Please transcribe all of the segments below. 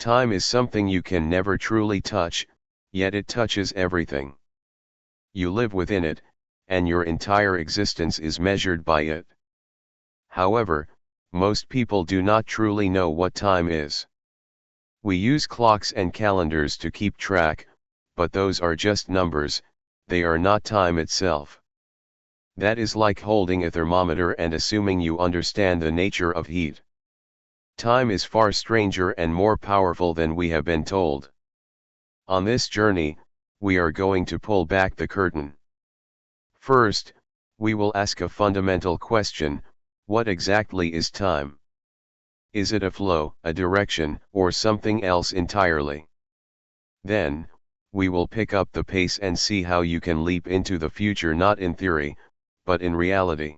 Time is something you can never truly touch, yet it touches everything. You live within it, and your entire existence is measured by it. However, most people do not truly know what time is. We use clocks and calendars to keep track, but those are just numbers, they are not time itself. That is like holding a thermometer and assuming you understand the nature of heat. Time is far stranger and more powerful than we have been told. On this journey, we are going to pull back the curtain. First, we will ask a fundamental question: what exactly is time? Is it a flow, a direction, or something else entirely? Then, we will pick up the pace and see how you can leap into the future not in theory, but in reality.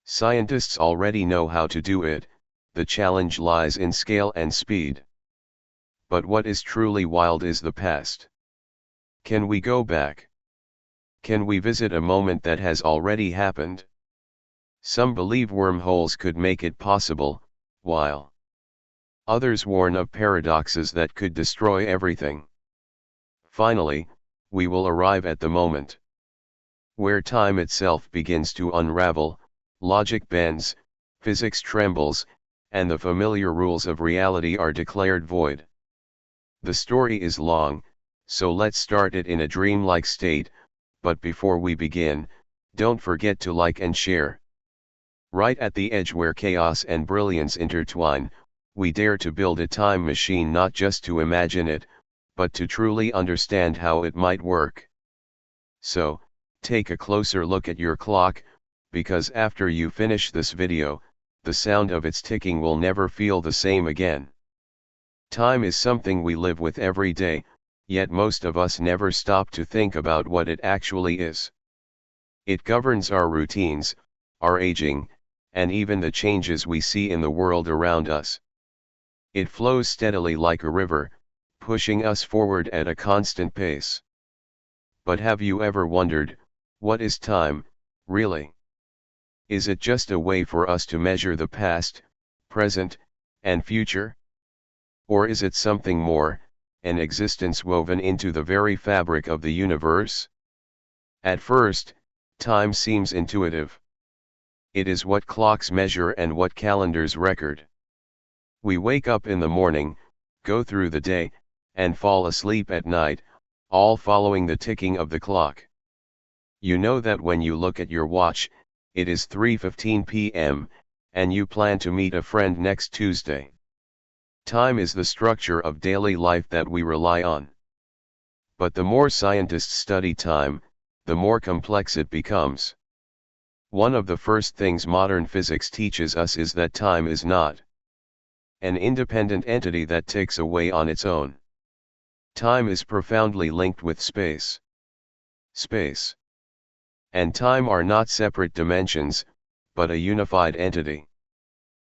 Scientists already know how to do it, the challenge lies in scale and speed. But what is truly wild is the past. Can we go back? Can we visit a moment that has already happened? Some believe wormholes could make it possible, while others warn of paradoxes that could destroy everything. Finally, we will arrive at the moment where time itself begins to unravel, logic bends, physics trembles, and the familiar rules of reality are declared void. The story is long, so let's start it in a dreamlike state, but before we begin, don't forget to like and share. Right at the edge where chaos and brilliance intertwine, we dare to build a time machine not just to imagine it, but to truly understand how it might work. So, take a closer look at your clock, because after you finish this video, the sound of its ticking will never feel the same again. Time is something we live with every day, yet most of us never stop to think about what it actually is. It governs our routines, our aging, and even the changes we see in the world around us. It flows steadily like a river, pushing us forward at a constant pace. But have you ever wondered, what is time, really? Is it just a way for us to measure the past, present, and future? Or is it something more, an existence woven into the very fabric of the universe? At first, time seems intuitive. It is what clocks measure and what calendars record. We wake up in the morning, go through the day, and fall asleep at night, all following the ticking of the clock. You know that when you look at your watch, it is 3:15 p.m., and you plan to meet a friend next Tuesday. Time is the structure of daily life that we rely on. But the more scientists study time, the more complex it becomes. One of the first things modern physics teaches us is that time is not an independent entity that ticks away on its own. Time is profoundly linked with space. Space and time are not separate dimensions, but a unified entity.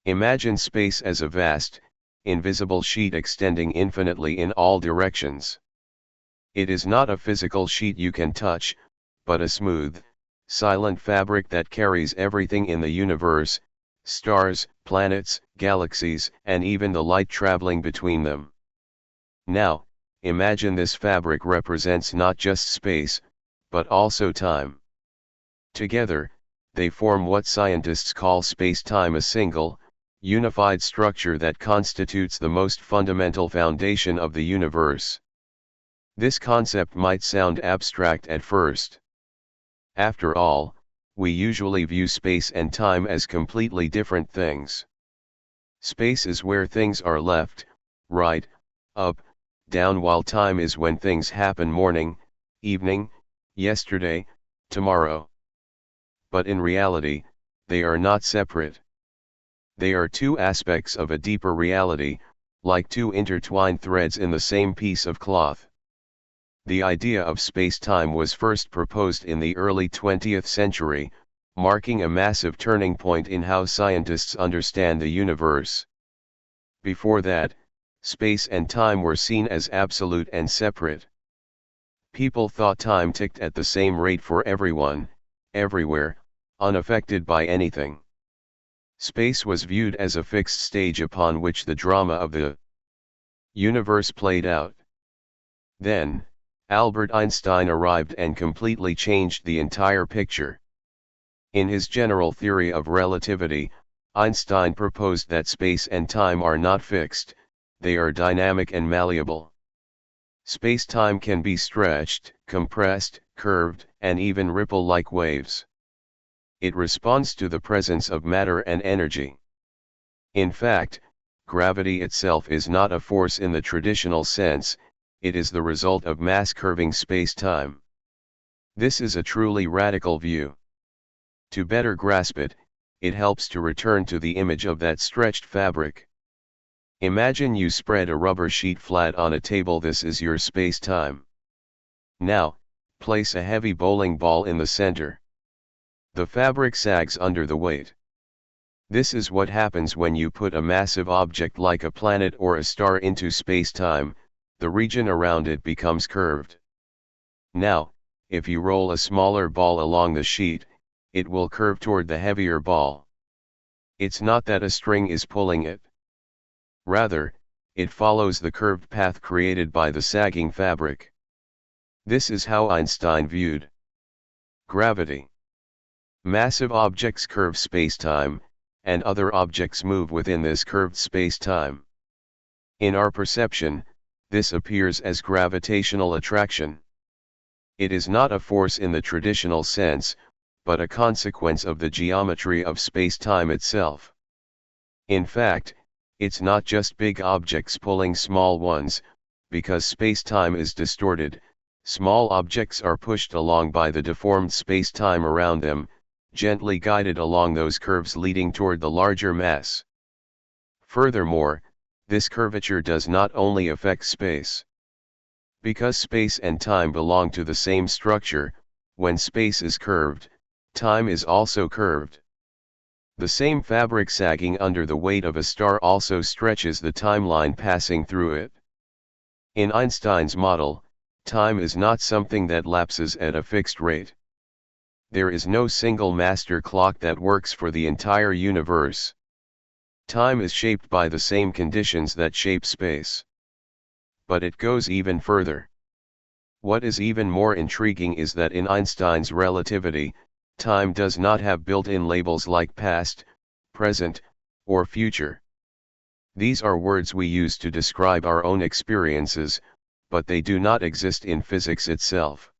Imagine space as a vast, invisible sheet extending infinitely in all directions. It is not a physical sheet you can touch, but a smooth, silent fabric that carries everything in the universe, stars, planets, galaxies, and even the light traveling between them. Now, imagine this fabric represents not just space, but also time. Together, they form what scientists call spacetime, a single, unified structure that constitutes the most fundamental foundation of the universe. This concept might sound abstract at first. After all, we usually view space and time as completely different things. Space is where things are left, right, up, down, while time is when things happen: morning, evening, yesterday, tomorrow. But in reality, they are not separate. They are two aspects of a deeper reality, like two intertwined threads in the same piece of cloth. The idea of space-time was first proposed in the early 20th century, marking a massive turning point in how scientists understand the universe. Before that, space and time were seen as absolute and separate. People thought time ticked at the same rate for everyone, everywhere, unaffected by anything. Space was viewed as a fixed stage upon which the drama of the Universe played out. Then, Albert Einstein arrived and completely changed the entire picture. In his general theory of relativity, Einstein proposed that space and time are not fixed, they are dynamic and malleable. Space-time can be stretched, compressed, curved, and even ripple like waves. It responds to the presence of matter and energy. In fact, gravity itself is not a force in the traditional sense, it is the result of mass curving space-time. This is a truly radical view. To better grasp it, it helps to return to the image of that stretched fabric. Imagine you spread a rubber sheet flat on a table. This is your space-time. Now, place a heavy bowling ball in the center. The fabric sags under the weight. This is what happens when you put a massive object like a planet or a star into space-time, the region around it becomes curved. Now, if you roll a smaller ball along the sheet, it will curve toward the heavier ball. It's not that a string is pulling it. Rather, it follows the curved path created by the sagging fabric. This is how Einstein viewed gravity. Massive objects curve space-time, and other objects move within this curved space-time. In our perception, this appears as gravitational attraction. It is not a force in the traditional sense, but a consequence of the geometry of space-time itself. In fact, it's not just big objects pulling small ones, because space-time is distorted, small objects are pushed along by the deformed space-time around them, gently guided along those curves leading toward the larger mass. Furthermore, this curvature does not only affect space. Because space and time belong to the same structure, when space is curved, time is also curved. The same fabric sagging under the weight of a star also stretches the timeline passing through it. In Einstein's model, time is not something that lapses at a fixed rate. There is no single master clock that works for the entire universe. Time is shaped by the same conditions that shape space. But it goes even further. What is even more intriguing is that in Einstein's relativity, time does not have built-in labels like past, present, or future. These are words we use to describe our own experiences, but they do not exist in physics itself.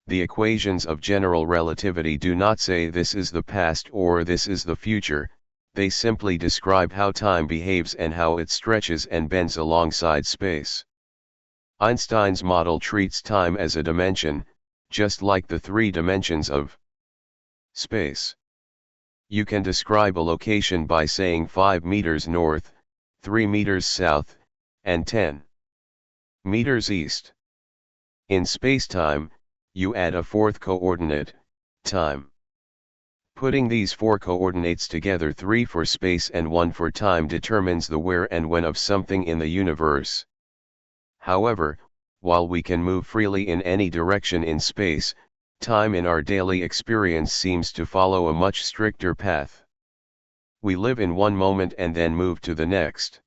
The equations of general relativity do not say this is the past or this is the future, they simply describe how time behaves and how it stretches and bends alongside space. Einstein's model treats time as a dimension, just like the three dimensions of space. You can describe a location by saying 5 meters north, 3 meters south, and 10 meters east. In spacetime, you add a fourth coordinate, time. Putting these four coordinates together, 3 for space and 1 for time, determines the where and when of something in the universe. However, while we can move freely in any direction in space, time in our daily experience seems to follow a much stricter path. We live in one moment and then move to the next.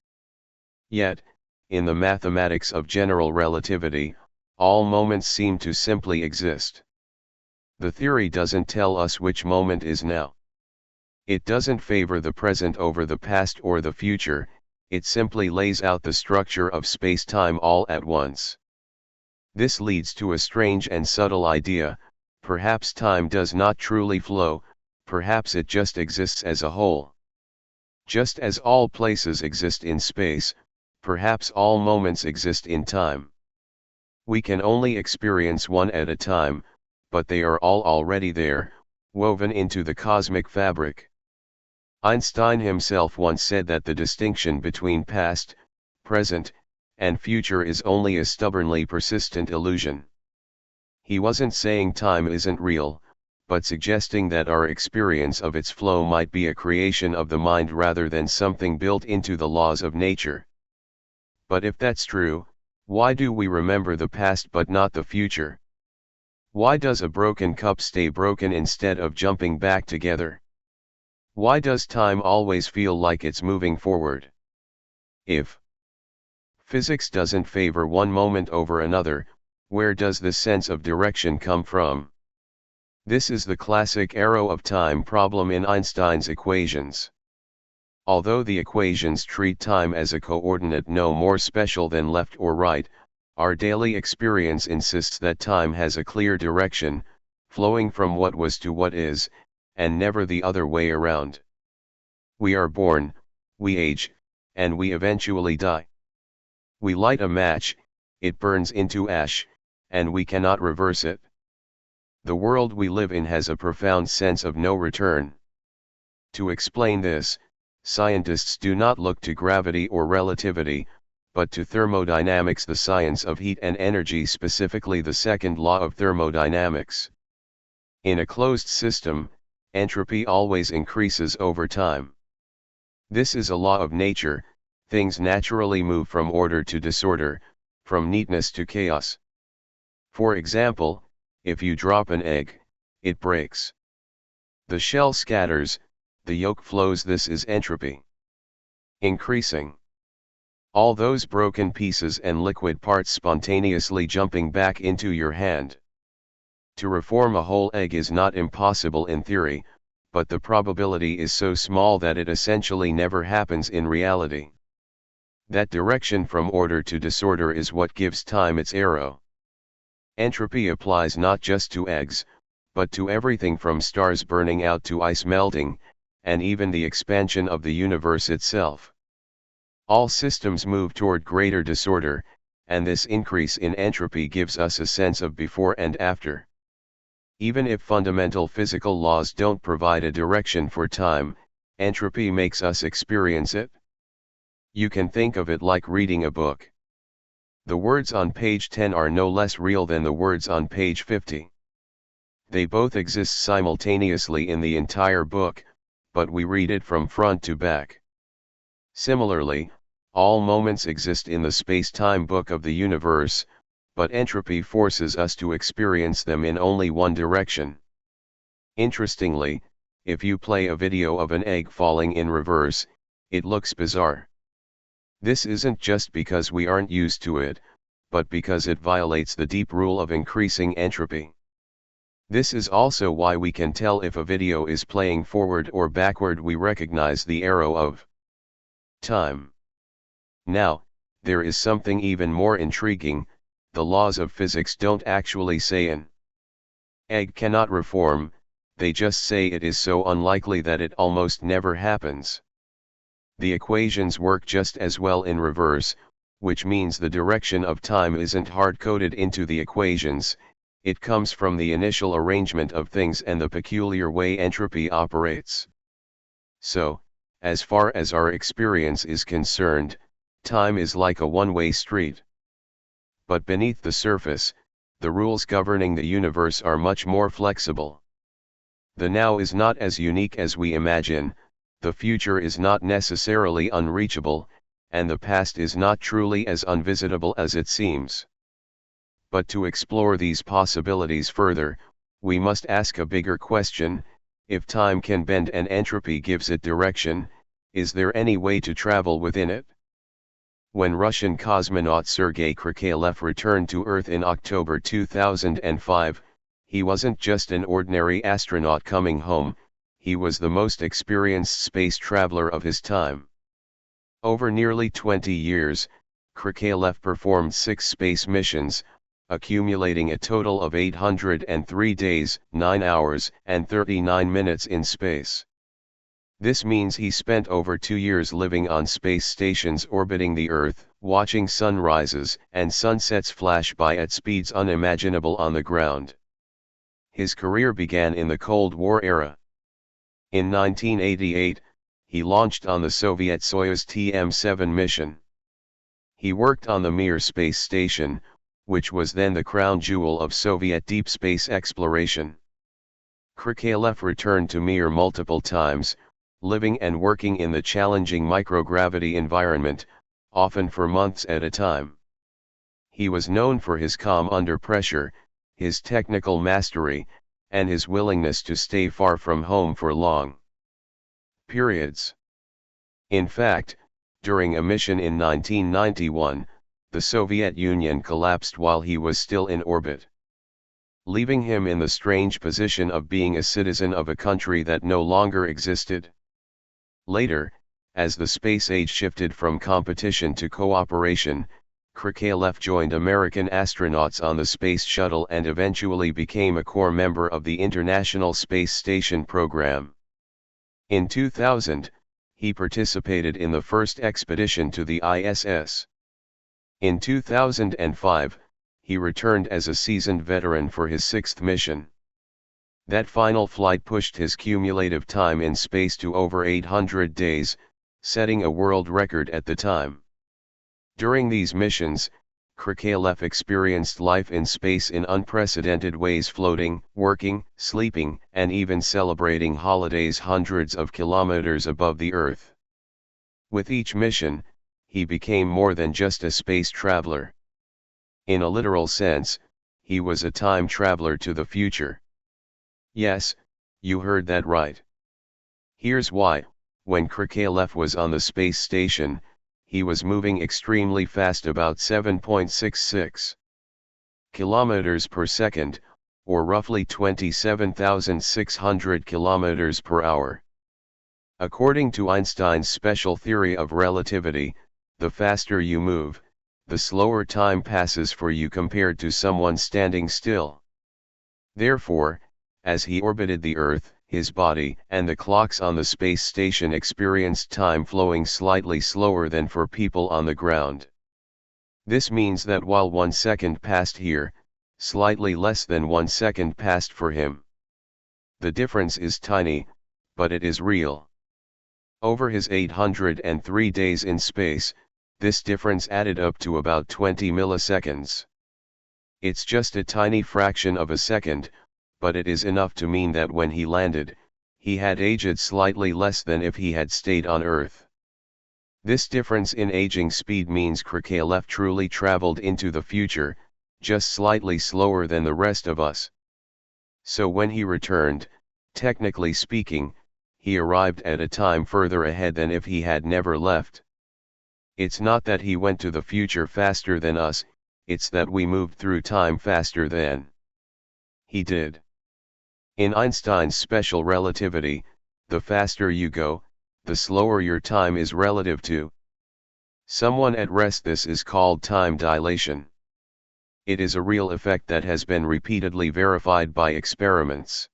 Yet, in the mathematics of general relativity, all moments seem to simply exist. The theory doesn't tell us which moment is now. It doesn't favor the present over the past or the future, it simply lays out the structure of space-time all at once. This leads to a strange and subtle idea: perhaps time does not truly flow, perhaps it just exists as a whole. Just as all places exist in space, perhaps all moments exist in time. We can only experience one at a time, but they are all already there, woven into the cosmic fabric. Einstein himself once said that the distinction between past, present, and future is only a stubbornly persistent illusion. He wasn't saying time isn't real, but suggesting that our experience of its flow might be a creation of the mind rather than something built into the laws of nature. But if that's true, why do we remember the past but not the future? Why does a broken cup stay broken instead of jumping back together? Why does time always feel like it's moving forward? If Physics doesn't favor one moment over another. Where does this sense of direction come from? This is the classic arrow of time problem in Einstein's equations. Although the equations treat time as a coordinate no more special than left or right, our daily experience insists that time has a clear direction, flowing from what was to what is, and never the other way around. We are born, we age, and we eventually die. We light a match, it burns into ash, and we cannot reverse it. The world we live in has a profound sense of no return. To explain this, scientists do not look to gravity or relativity, but to thermodynamics, the science of heat and energy, specifically the second law of thermodynamics. In a closed system, entropy always increases over time. This is a law of nature. Things naturally move from order to disorder, from neatness to chaos. For example, if you drop an egg, it breaks. The shell scatters, the yolk flows. This is entropy. Increasing. All those broken pieces and liquid parts spontaneously jumping back into your hand. To reform a whole egg is not impossible in theory, but the probability is so small that it essentially never happens in reality. That direction from order to disorder is what gives time its arrow. Entropy applies not just to eggs, but to everything from stars burning out to ice melting, and even the expansion of the universe itself. All systems move toward greater disorder, and this increase in entropy gives us a sense of before and after. Even if fundamental physical laws don't provide a direction for time, entropy makes us experience it. You can think of it like reading a book. The words on page 10 are no less real than the words on page 50. They both exist simultaneously in the entire book, but we read it from front to back. Similarly, all moments exist in the space-time book of the universe, but entropy forces us to experience them in only one direction. Interestingly, if you play a video of an egg falling in reverse, it looks bizarre. This isn't just because we aren't used to it, but because it violates the deep rule of increasing entropy. This is also why we can tell if a video is playing forward or backward. We recognize the arrow of time. Now, there is something even more intriguing. The laws of physics don't actually say an egg cannot reform, they just say it is so unlikely that it almost never happens. The equations work just as well in reverse, which means the direction of time isn't hard-coded into the equations, it comes from the initial arrangement of things and the peculiar way entropy operates. So, as far as our experience is concerned, time is like a one-way street. But beneath the surface, the rules governing the universe are much more flexible. The now is not as unique as we imagine, the future is not necessarily unreachable, and the past is not truly as unvisitable as it seems. But to explore these possibilities further, we must ask a bigger question: if time can bend and entropy gives it direction, is there any way to travel within it? When Russian cosmonaut Sergei Krikalev returned to Earth in October 2005, he wasn't just an ordinary astronaut coming home, he was the most experienced space traveler of his time. Over nearly 20 years, Krikalev performed 6 space missions, accumulating a total of 803 days, 9 hours, and 39 minutes in space. This means he spent over 2 years living on space stations orbiting the Earth, watching sunrises and sunsets flash by at speeds unimaginable on the ground. His career began in the Cold War era. In 1988, he launched on the Soviet Soyuz TM-7 mission. He worked on the Mir space station, which was then the crown jewel of Soviet deep space exploration. Krikalev returned to Mir multiple times, living and working in the challenging microgravity environment, often for months at a time. He was known for his calm under pressure, his technical mastery, and his willingness to stay far from home for long periods. In fact, during a mission in 1991, the Soviet Union collapsed while he was still in orbit, leaving him in the strange position of being a citizen of a country that no longer existed. Later, as the space age shifted from competition to cooperation, Krikalev joined American astronauts on the Space Shuttle and eventually became a core member of the International Space Station program. In 2000, he participated in the first expedition to the ISS. In 2005, he returned as a seasoned veteran for his sixth mission. That final flight pushed his cumulative time in space to over 800 days, setting a world record at the time. During these missions, Krikalev experienced life in space in unprecedented ways, floating, working, sleeping, and even celebrating holidays hundreds of kilometers above the Earth. With each mission, he became more than just a space traveler. In a literal sense, he was a time traveler to the future. Yes, you heard that right. Here's why: when Krikalev was on the space station, he was moving extremely fast, about 7.66 kilometers per second, or roughly 27,600 kilometers per hour. According to Einstein's special theory of relativity, the faster you move, the slower time passes for you compared to someone standing still. Therefore, as he orbited the Earth, his body and the clocks on the space station experienced time flowing slightly slower than for people on the ground. This means that while 1 second passed here, slightly less than 1 second passed for him. The difference is tiny, but it is real. Over his 803 days in space, this difference added up to about 20 milliseconds. It's just a tiny fraction of a second, but it is enough to mean that when he landed, he had aged slightly less than if he had stayed on Earth. This difference in aging speed means Krikalev truly traveled into the future, just slightly slower than the rest of us. So when he returned, technically speaking, he arrived at a time further ahead than if he had never left. It's not that he went to the future faster than us, it's that we moved through time faster than he did. In Einstein's special relativity, the faster you go, the slower your time is relative to someone at rest. This is called time dilation. It is a real effect that has been repeatedly verified by experiments.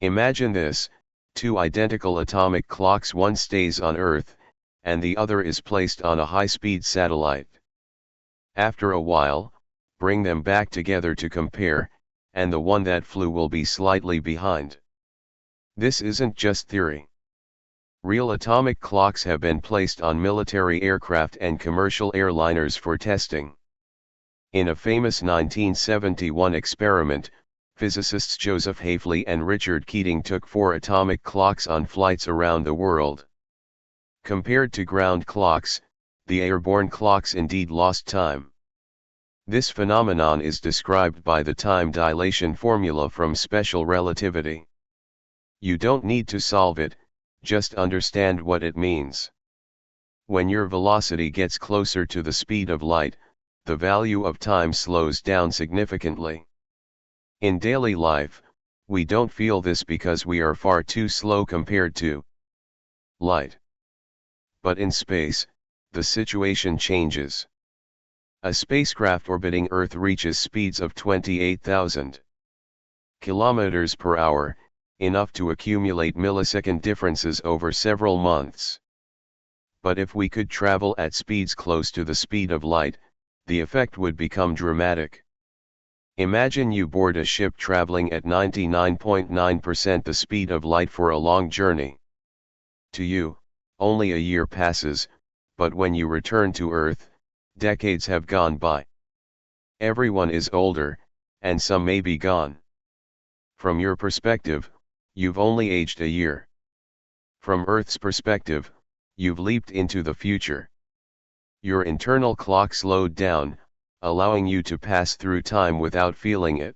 Imagine this: two identical atomic clocks, one stays on Earth, and the other is placed on a high-speed satellite. After a while, bring them back together to compare, and the one that flew will be slightly behind. This isn't just theory. Real atomic clocks have been placed on military aircraft and commercial airliners for testing. In a famous 1971 experiment, physicists Joseph Hafele and Richard Keating took 4 atomic clocks on flights around the world. Compared to ground clocks, the airborne clocks indeed lost time. This phenomenon is described by the time dilation formula from special relativity. You don't need to solve it, just understand what it means. When your velocity gets closer to the speed of light, the value of time slows down significantly. In daily life, we don't feel this because we are far too slow compared to light. But in space, the situation changes. A spacecraft orbiting Earth reaches speeds of 28,000 kilometers per hour, enough to accumulate millisecond differences over several months. But if we could travel at speeds close to the speed of light, the effect would become dramatic. Imagine you board a ship traveling at 99.9% the speed of light for a long journey. To you, only a year passes, but when you return to Earth, decades have gone by. Everyone is older, and some may be gone. From your perspective, you've only aged a year. From Earth's perspective, you've leaped into the future. Your internal clock slowed down, allowing you to pass through time without feeling it.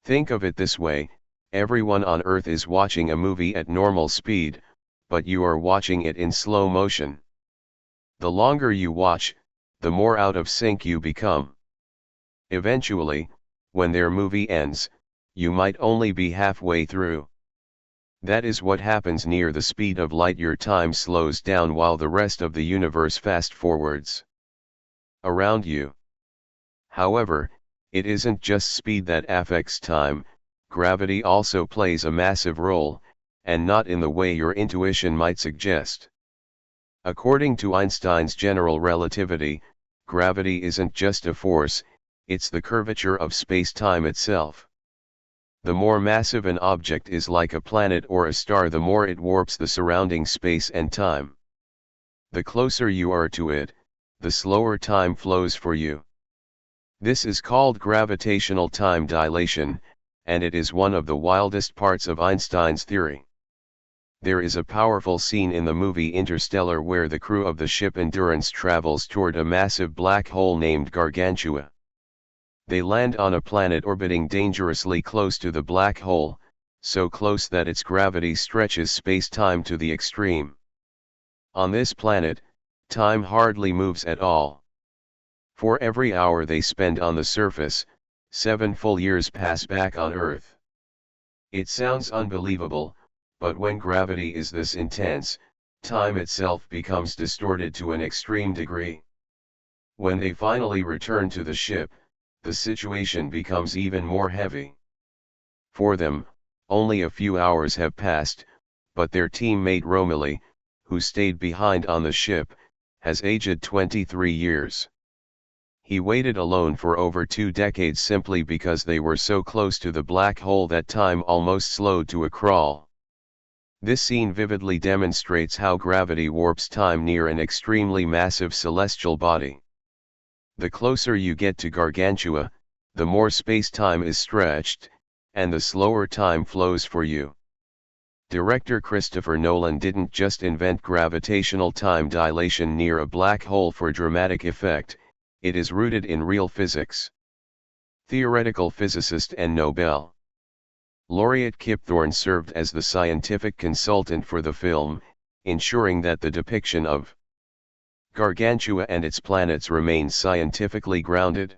Think of it this way: everyone on Earth is watching a movie at normal speed, but you are watching it in slow motion. The longer you watch, the more out of sync you become. Eventually, when their movie ends, you might only be halfway through. That is what happens near the speed of light. Your time slows down while the rest of the universe fast forwards around you. However, it isn't just speed that affects time, gravity also plays a massive role, and not in the way your intuition might suggest. According to Einstein's general relativity, gravity isn't just a force, it's the curvature of space-time itself. The more massive an object is, like a planet or a star, the more it warps the surrounding space and time. The closer you are to it, the slower time flows for you. This is called gravitational time dilation, and it is one of the wildest parts of Einstein's theory. There is a powerful scene in the movie Interstellar where the crew of the ship Endurance travels toward a massive black hole named Gargantua. They land on a planet orbiting dangerously close to the black hole, so close that its gravity stretches space-time to the extreme. On this planet, time hardly moves at all. For every hour they spend on the surface, 7 full years pass back on Earth. It sounds unbelievable, but when gravity is this intense, time itself becomes distorted to an extreme degree. When they finally return to the ship, the situation becomes even more heavy. For them, only a few hours have passed, but their teammate Romilly, who stayed behind on the ship, has aged 23 years. He waited alone for over 2 decades simply because they were so close to the black hole that time almost slowed to a crawl. This scene vividly demonstrates how gravity warps time near an extremely massive celestial body. The closer you get to Gargantua, the more space-time is stretched, and the slower time flows for you. Director Christopher Nolan didn't just invent gravitational time dilation near a black hole for dramatic effect, it is rooted in real physics. Theoretical physicist and Nobel laureate Kip Thorne served as the scientific consultant for the film, ensuring that the depiction of Gargantua and its planets remains scientifically grounded.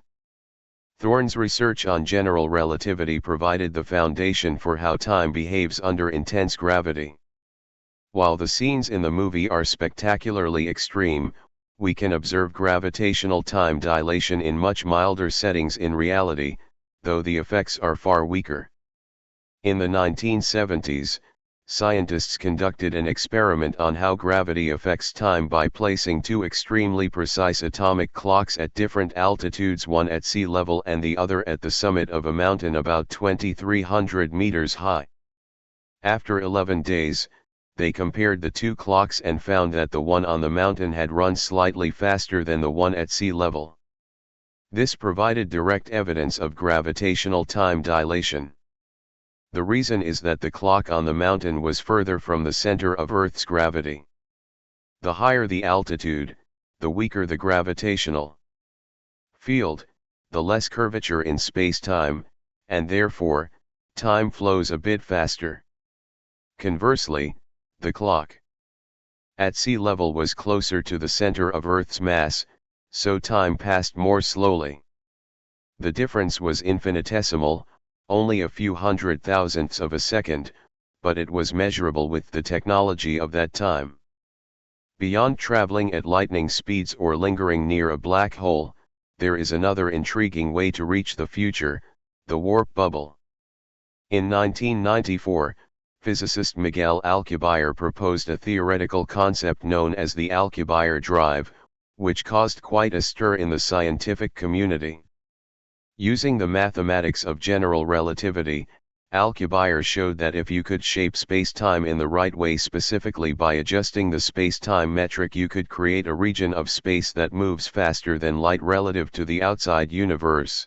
Thorne's research on general relativity provided the foundation for how time behaves under intense gravity. While the scenes in the movie are spectacularly extreme, we can observe gravitational time dilation in much milder settings in reality, though the effects are far weaker. In the 1970s, scientists conducted an experiment on how gravity affects time by placing 2 extremely precise atomic clocks at different altitudes, one at sea level and the other at the summit of a mountain about 2,300 meters high. After 11 days, they compared the 2 clocks and found that the one on the mountain had run slightly faster than the one at sea level. This provided direct evidence of gravitational time dilation. The reason is that the clock on the mountain was further from the center of Earth's gravity. The higher the altitude, the weaker the gravitational field, the less curvature in space-time, and therefore, time flows a bit faster. Conversely, the clock at sea level was closer to the center of Earth's mass, so time passed more slowly. The difference was infinitesimal, only a few 100,000ths of a second, but it was measurable with the technology of that time. Beyond traveling at lightning speeds or lingering near a black hole, there is another intriguing way to reach the future, the warp bubble. In 1994, physicist Miguel Alcubierre proposed a theoretical concept known as the Alcubierre drive, which caused quite a stir in the scientific community. Using the mathematics of general relativity, Alcubierre showed that if you could shape spacetime in the right way, specifically by adjusting the spacetime metric, you could create a region of space that moves faster than light relative to the outside universe.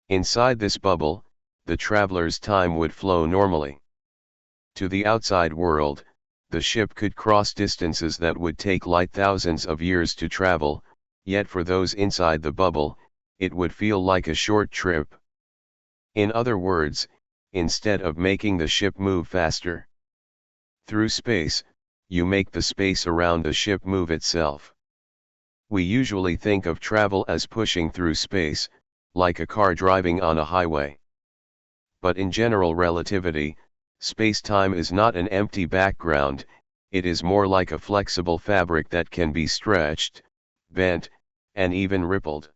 Inside this bubble, the traveler's time would flow normally. To the outside world, the ship could cross distances that would take light thousands of years to travel, yet for those inside the bubble, it would feel like a short trip. In other words, instead of making the ship move faster through space, you make the space around the ship move itself. We usually think of travel as pushing through space, like a car driving on a highway. But in general relativity, space-time is not an empty background, it is more like a flexible fabric that can be stretched, bent, and even rippled.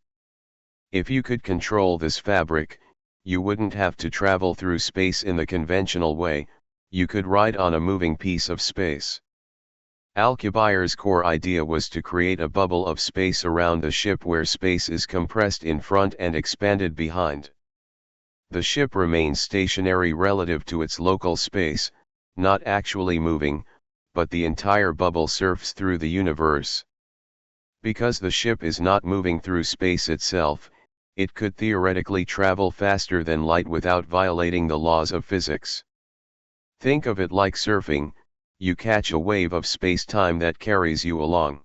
If you could control this fabric, you wouldn't have to travel through space in the conventional way, you could ride on a moving piece of space. Alcubierre's core idea was to create a bubble of space around the ship where space is compressed in front and expanded behind. The ship remains stationary relative to its local space, not actually moving, but the entire bubble surfs through the universe. Because the ship is not moving through space itself, it could theoretically travel faster than light without violating the laws of physics. Think of it like surfing, you catch a wave of space-time that carries you along.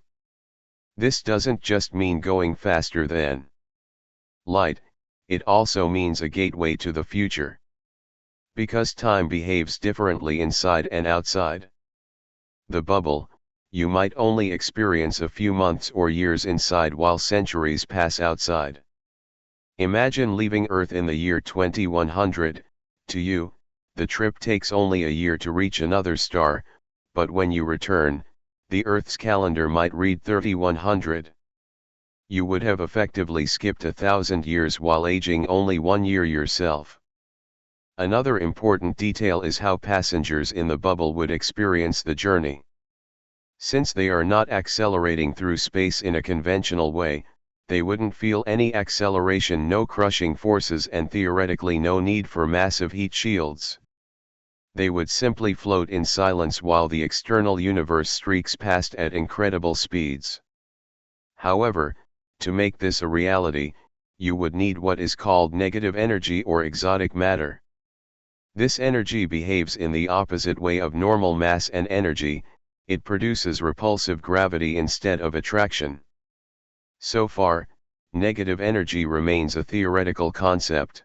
This doesn't just mean going faster than light, it also means a gateway to the future. Because time behaves differently inside and outside the bubble, you might only experience a few months or years inside while centuries pass outside. Imagine leaving Earth in the year 2100, to you, the trip takes only a year to reach another star, but when you return, the Earth's calendar might read 3100. You would have effectively skipped 1,000 years while aging only 1 year yourself. Another important detail is how passengers in the bubble would experience the journey. Since they are not accelerating through space in a conventional way, they wouldn't feel any acceleration, no crushing forces, and theoretically no need for massive heat shields. They would simply float in silence while the external universe streaks past at incredible speeds. However, to make this a reality, you would need what is called negative energy or exotic matter. This energy behaves in the opposite way of normal mass and energy, it produces repulsive gravity instead of attraction. So far, negative energy remains a theoretical concept.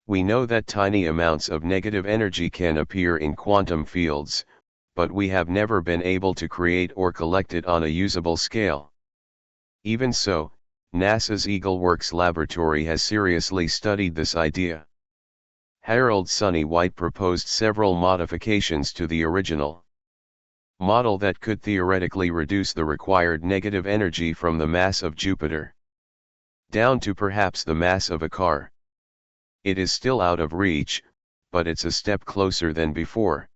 We know that tiny amounts of negative energy can appear in quantum fields, but we have never been able to create or collect it on a usable scale. Even so, NASA's Eagle Works laboratory has seriously studied this idea. Harold Sonny White proposed several modifications to the original model that could theoretically reduce the required negative energy from the mass of Jupiter down to perhaps the mass of a car. It is still out of reach, but it's a step closer than before.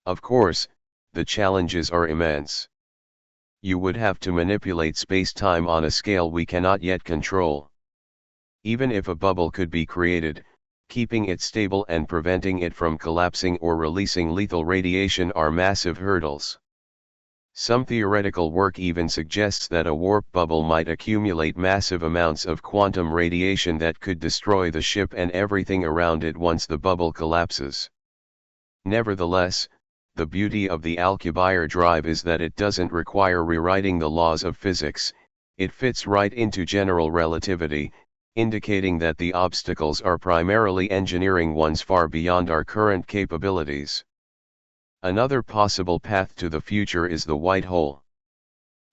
Of course, the challenges are immense. You would have to manipulate space-time on a scale we cannot yet control. Even if a bubble could be created, keeping it stable and preventing it from collapsing or releasing lethal radiation are massive hurdles. Some theoretical work even suggests that a warp bubble might accumulate massive amounts of quantum radiation that could destroy the ship and everything around it once the bubble collapses. Nevertheless, the beauty of the Alcubierre drive is that it doesn't require rewriting the laws of physics, it fits right into general relativity, indicating that the obstacles are primarily engineering ones far beyond our current capabilities. Another possible path to the future is the white hole.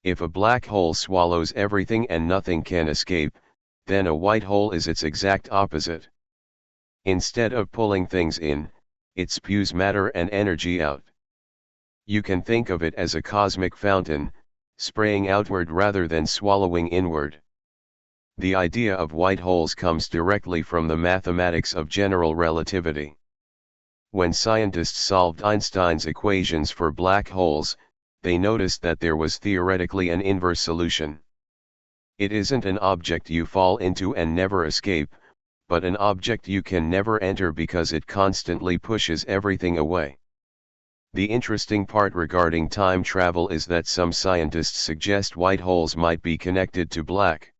If a black hole swallows everything and nothing can escape, then a white hole is its exact opposite. Instead of pulling things in, it spews matter and energy out. You can think of it as a cosmic fountain, spraying outward rather than swallowing inward. The idea of white holes comes directly from the mathematics of general relativity. When scientists solved Einstein's equations for black holes, they noticed that there was theoretically an inverse solution. It isn't an object you fall into and never escape, but an object you can never enter because it constantly pushes everything away. The interesting part regarding time travel is that some scientists suggest white holes might be connected to black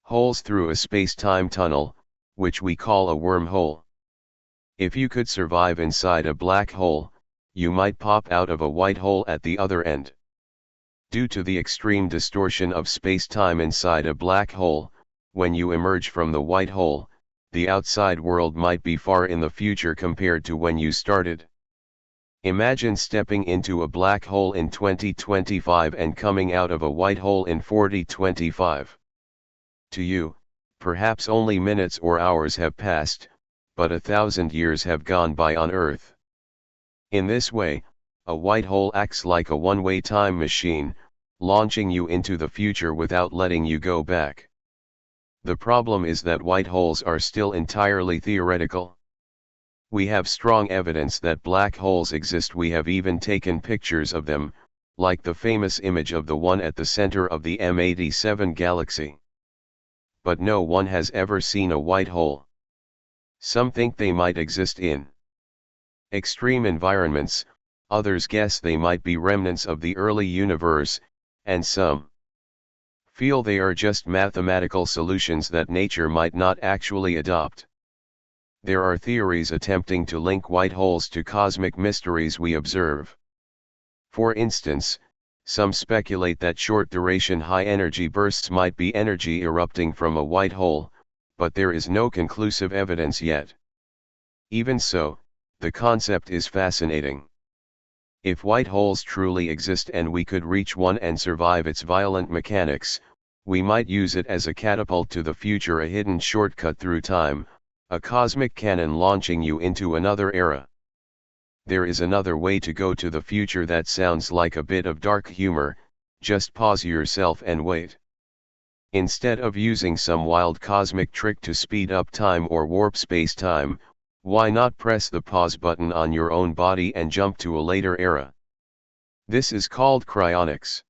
holes through a space-time tunnel, which we call a wormhole. If you could survive inside a black hole, you might pop out of a white hole at the other end. Due to the extreme distortion of space-time inside a black hole, when you emerge from the white hole, the outside world might be far in the future compared to when you started. Imagine stepping into a black hole in 2025 and coming out of a white hole in 4025. To you, perhaps only minutes or hours have passed, but 1,000 years have gone by on Earth. In this way, a white hole acts like a one-way time machine, launching you into the future without letting you go back. The problem is that white holes are still entirely theoretical. We have strong evidence that black holes exist. We have even taken pictures of them, like the famous image of the one at the center of the M87 galaxy. But no one has ever seen a white hole. Some think they might exist in extreme environments, others guess they might be remnants of the early universe, and some feel they are just mathematical solutions that nature might not actually adopt. There are theories attempting to link white holes to cosmic mysteries we observe. For instance, some speculate that short-duration high-energy bursts might be energy erupting from a white hole, but there is no conclusive evidence yet. Even so, the concept is fascinating. If white holes truly exist and we could reach one and survive its violent mechanics, we might use it as a catapult to the future, a hidden shortcut through time, a cosmic cannon launching you into another era. There is another way to go to the future that sounds like a bit of dark humor. Just pause yourself and wait. Instead of using some wild cosmic trick to speed up time or warp space-time, why not press the pause button on your own body and jump to a later era? This is called cryonics.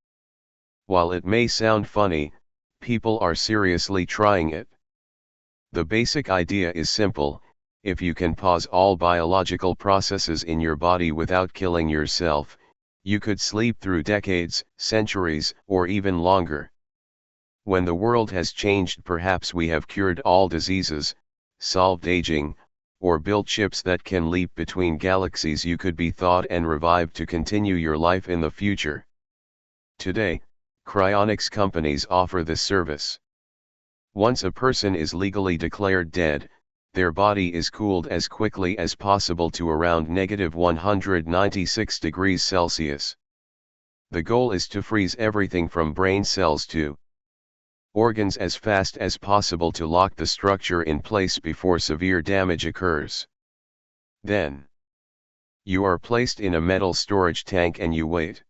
While it may sound funny, people are seriously trying it. The basic idea is simple: if you can pause all biological processes in your body without killing yourself, you could sleep through decades, centuries, or even longer. When the world has changed, perhaps we have cured all diseases, solved aging, or built ships that can leap between galaxies. You could be thawed and revived to continue your life in the future. Today, cryonics companies offer this service. Once a person is legally declared dead, their body is cooled as quickly as possible to around -196 degrees Celsius. The goal is to freeze everything from brain cells to organs as fast as possible to lock the structure in place before severe damage occurs. Then, you are placed in a metal storage tank and you wait.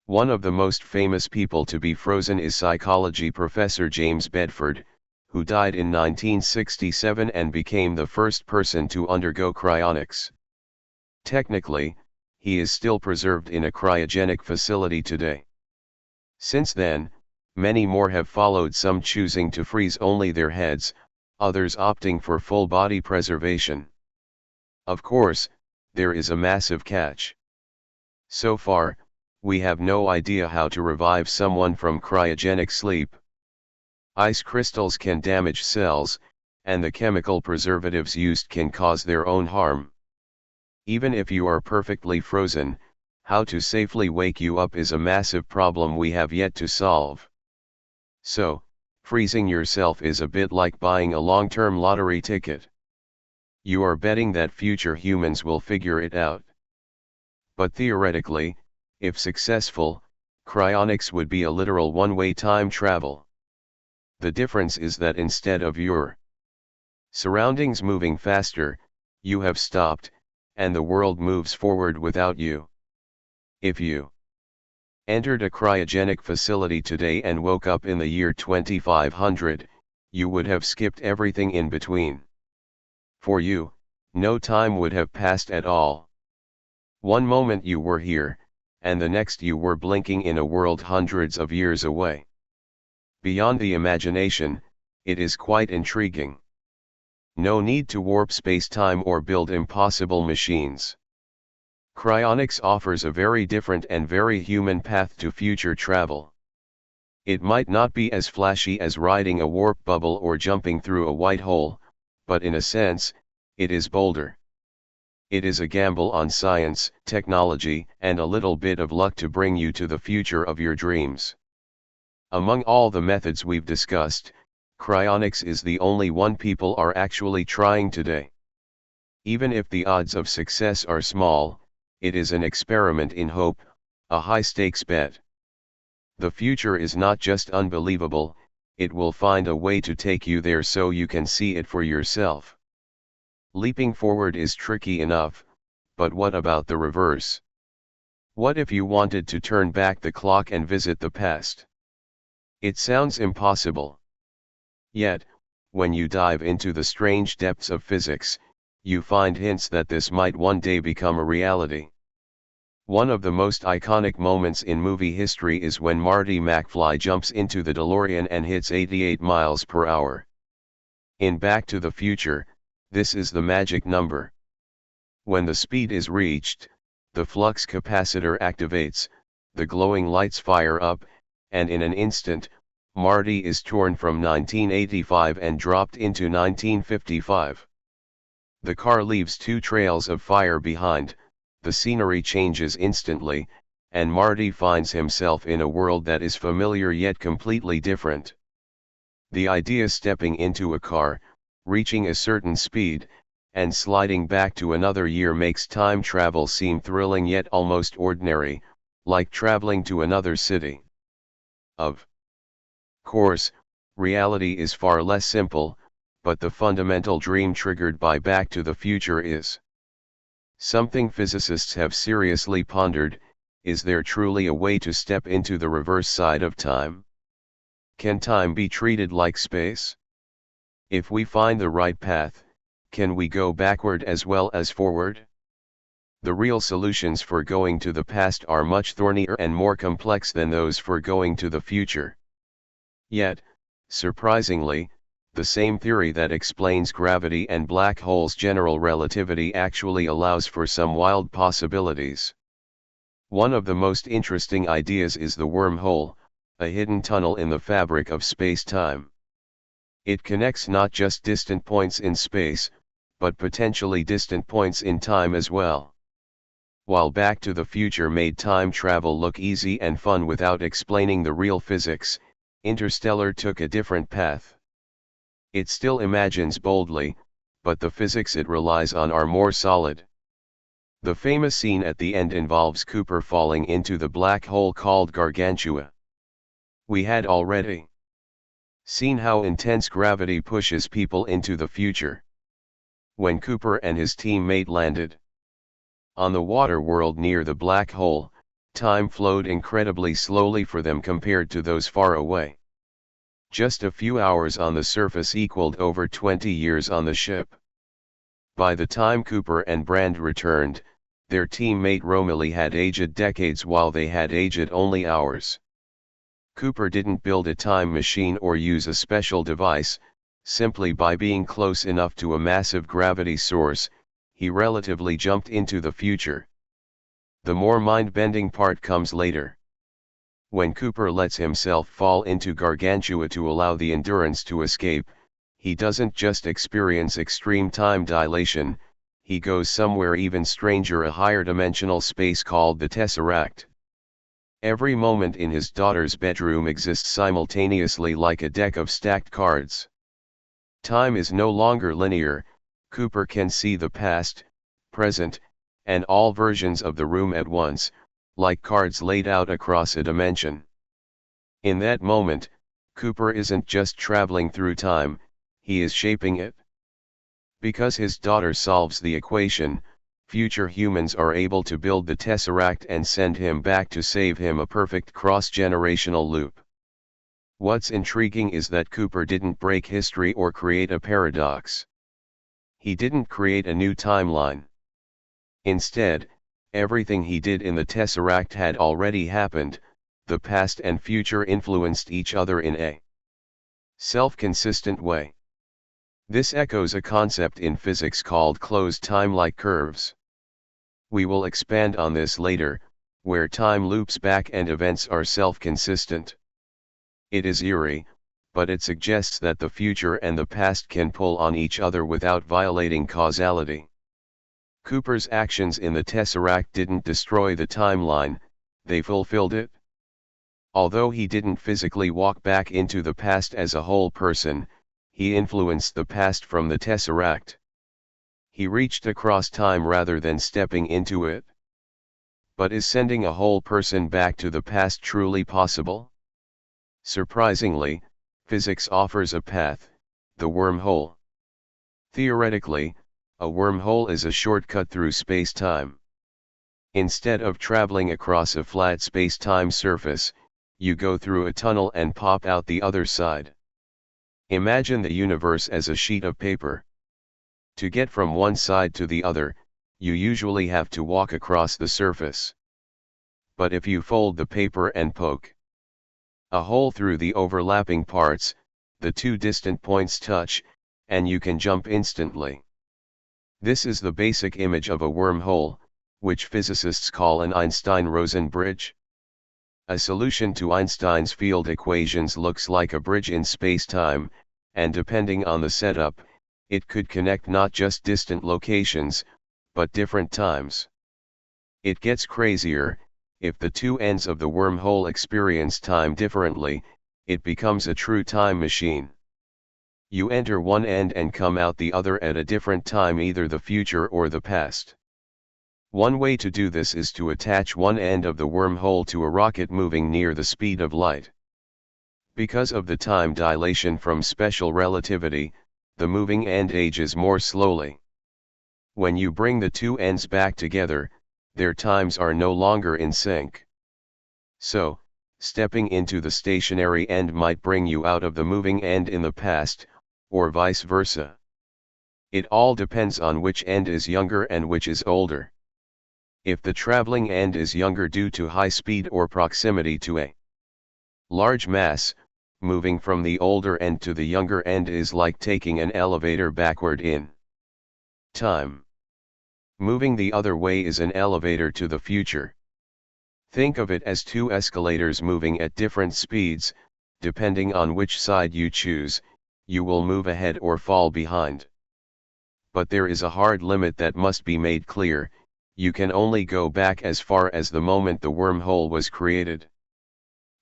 One of the most famous people to be frozen is psychology professor James Bedford, who died in 1967 and became the first person to undergo cryonics. Technically, he is still preserved in a cryogenic facility today. Since then, many more have followed, some choosing to freeze only their heads, others opting for full body preservation. Of course, there is a massive catch. So far, we have no idea how to revive someone from cryogenic sleep. Ice crystals can damage cells, and the chemical preservatives used can cause their own harm. Even if you are perfectly frozen, how to safely wake you up is a massive problem we have yet to solve. So, freezing yourself is a bit like buying a long-term lottery ticket. You are betting that future humans will figure it out. But theoretically, if successful, cryonics would be a literal one-way time travel. The difference is that instead of your surroundings moving faster, you have stopped, and the world moves forward without you. If you entered a cryogenic facility today and woke up in the year 2500, you would have skipped everything in between. For you, no time would have passed at all. One moment you were here, and the next you were blinking in a world hundreds of years away. Beyond the imagination, it is quite intriguing. No need to warp space-time or build impossible machines. Cryonics offers a very different and very human path to future travel. It might not be as flashy as riding a warp bubble or jumping through a white hole, but in a sense, it is bolder. It is a gamble on science, technology, and a little bit of luck to bring you to the future of your dreams. Among all the methods we've discussed, cryonics is the only one people are actually trying today. Even if the odds of success are small, it is an experiment in hope, a high-stakes bet. The future is not just unbelievable, it will find a way to take you there so you can see it for yourself. Leaping forward is tricky enough, but what about the reverse? What if you wanted to turn back the clock and visit the past? It sounds impossible. Yet, when you dive into the strange depths of physics, you find hints that this might one day become a reality. One of the most iconic moments in movie history is when Marty McFly jumps into the DeLorean and hits 88 miles per hour. In Back to the Future, this is the magic number. When the speed is reached, the flux capacitor activates, the glowing lights fire up, and in an instant, Marty is torn from 1985 and dropped into 1955. The car leaves two trails of fire behind, the scenery changes instantly, and Marty finds himself in a world that is familiar yet completely different. The idea stepping into a car, reaching a certain speed, and sliding back to another year makes time travel seem thrilling yet almost ordinary, like traveling to another city. Of course, reality is far less simple, but the fundamental dream triggered by Back to the Future is something physicists have seriously pondered: is there truly a way to step into the reverse side of time? Can time be treated like space? If we find the right path, can we go backward as well as forward? The real solutions for going to the past are much thornier and more complex than those for going to the future. Yet, surprisingly, the same theory that explains gravity and black holes' general relativity actually allows for some wild possibilities. One of the most interesting ideas is the wormhole, a hidden tunnel in the fabric of space-time. It connects not just distant points in space, but potentially distant points in time as well. While Back to the Future made time travel look easy and fun without explaining the real physics, Interstellar took a different path. It still imagines boldly, but the physics it relies on are more solid. The famous scene at the end involves Cooper falling into the black hole called Gargantua. We had already seen how intense gravity pushes people into the future. When Cooper and his teammate landed on the water world near the black hole, time flowed incredibly slowly for them compared to those far away. Just a few hours on the surface equaled over 20 years on the ship. By the time Cooper and Brand returned, their teammate Romilly had aged decades while they had aged only hours. Cooper didn't build a time machine or use a special device. Simply by being close enough to a massive gravity source, he relatively jumped into the future. The more mind-bending part comes later. When Cooper lets himself fall into Gargantua to allow the Endurance to escape, he doesn't just experience extreme time dilation, he goes somewhere even stranger, a higher dimensional space called the Tesseract. Every moment in his daughter's bedroom exists simultaneously like a deck of stacked cards. Time is no longer linear. Cooper can see the past, present, and all versions of the room at once, like cards laid out across a dimension. In that moment, Cooper isn't just traveling through time, he is shaping it. Because his daughter solves the equation, future humans are able to build the Tesseract and send him back to save him, a perfect cross-generational loop. What's intriguing is that Cooper didn't break history or create a paradox. He didn't create a new timeline. Instead, everything he did in the Tesseract had already happened. The past and future influenced each other in a self-consistent way. This echoes a concept in physics called closed time-like curves. We will expand on this later, where time loops back and events are self-consistent. It is eerie, but it suggests that the future and the past can pull on each other without violating causality. Cooper's actions in the Tesseract didn't destroy the timeline, they fulfilled it. Although he didn't physically walk back into the past as a whole person, he influenced the past from the Tesseract. He reached across time rather than stepping into it. But is sending a whole person back to the past truly possible? Surprisingly, physics offers a path, the wormhole. Theoretically, a wormhole is a shortcut through space-time. Instead of traveling across a flat space-time surface, you go through a tunnel and pop out the other side. Imagine the universe as a sheet of paper. To get from one side to the other, you usually have to walk across the surface. But if you fold the paper and poke a hole through the overlapping parts, the two distant points touch, and you can jump instantly. This is the basic image of a wormhole, which physicists call an Einstein-Rosen bridge. A solution to Einstein's field equations looks like a bridge in space-time, and depending on the setup, it could connect not just distant locations, but different times. It gets crazier. If the two ends of the wormhole experience time differently, it becomes a true time machine. You enter one end and come out the other at a different time, either the future or the past. One way to do this is to attach one end of the wormhole to a rocket moving near the speed of light. Because of the time dilation from special relativity, the moving end ages more slowly. When you bring the two ends back together, their times are no longer in sync. So, stepping into the stationary end might bring you out of the moving end in the past, or vice versa. It all depends on which end is younger and which is older. If the traveling end is younger due to high speed or proximity to a large mass, moving from the older end to the younger end is like taking an elevator backward in time. Moving the other way is an elevator to the future. Think of it as two escalators moving at different speeds. Depending on which side you choose, you will move ahead or fall behind. But there is a hard limit that must be made clear: you can only go back as far as the moment the wormhole was created.